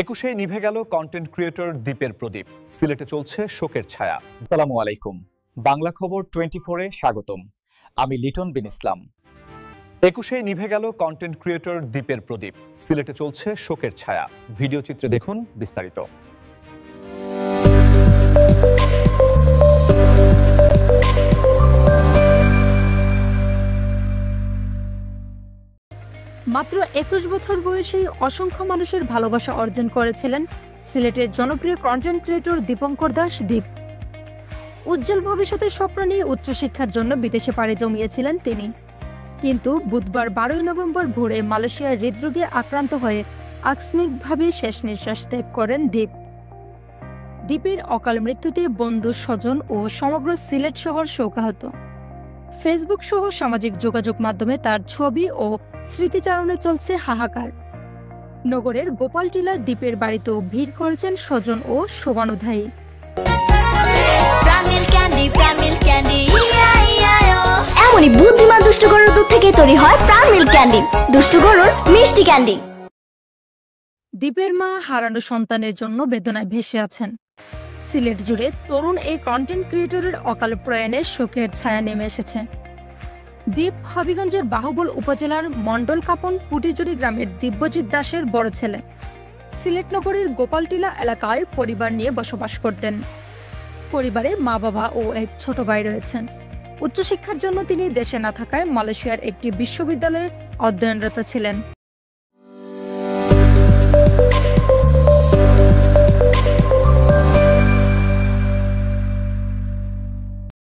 একুশে নিভে গেল কন্টেন্ট ক্রিয়েটর দীপের প্রদীপ। সিলেটে চলছে শোকের ছায়া। আসসালামু আলাইকুম, বাংলা খবর 24-এ স্বাগতম। আমি লিটন বিন ইসলাম। একুশে নিভে গেল কন্টেন্ট ক্রিয়েটর দীপের প্রদীপ। সিলেটে চলছে শোকের ছায়া। ভিডিও চিত্রে দেখুন বিস্তারিত। মাত্র 21 বছর বয়সেই অসংখ্য মানুষের ভালোবাসা অর্জন করেছিলেন সিলেটের জনপ্রিয় কন্টেন্ট ক্রিয়েটর দীপঙ্কর দাস দীপ। উজ্জ্বল ভবিষ্যতের স্বপ্ন নিয়ে উচ্চশিক্ষার জন্য বিদেশে পাড়ি জমিয়েছিলেন তিনি, কিন্তু বুধবার 12 নভেম্বর ভোরে মালয়েশিয়ার হৃদরোগে আক্রান্ত হয়ে আকস্মিকভাবে শেষ নিঃশ্বাস ত্যাগ করেন দীপ। দীপের অকাল মৃত্যুতে বন্ধু, স্বজন ও সমগ্র সিলেট শহর শোকাহত। ফেসবুক সহ সামাজিক যোগাযোগ মাধ্যমে তার ছবি ও স্মৃতিচারণে চলছে হাহাকার। নগরের গোপালটিলা দ্বীপের বাড়িতেও ভিড় করেছেন স্বজন ও শুভানুধ্যায়ী। এমনই বুদ্ধিমান দুষ্টু গরুর দুধ থেকে তৈরি হয় প্রাণ মিল্ক ক্যান্ডি, দুষ্টু গরুর মিষ্টি ক্যান্ডি। দ্বীপের মা হারানো সন্তানের জন্য বেদনায় ভেসে আছেন। সিলেট জুড়ে তরুণ এই কন্টেন্ট ক্রিয়েটরের অকাল প্রয়াণের শোকের ছায়া নেমে এসেছে। দীপ হবিগঞ্জের বাহুবল উপজেলার মণ্ডল কাপন পুটিজুড়ি গ্রামের দিব্যজিৎ দাসের বড় ছেলে। সিলেট নগরীর গোপালটিলা এলাকায় পরিবার নিয়ে বসবাস করতেন। পরিবারে মা বাবা ও এক ছোট ভাই রয়েছেন। উচ্চশিক্ষার জন্য তিনি দেশে না থাকায় মালয়েশিয়ার একটি বিশ্ববিদ্যালয়ে অধ্যয়নরত ছিলেন।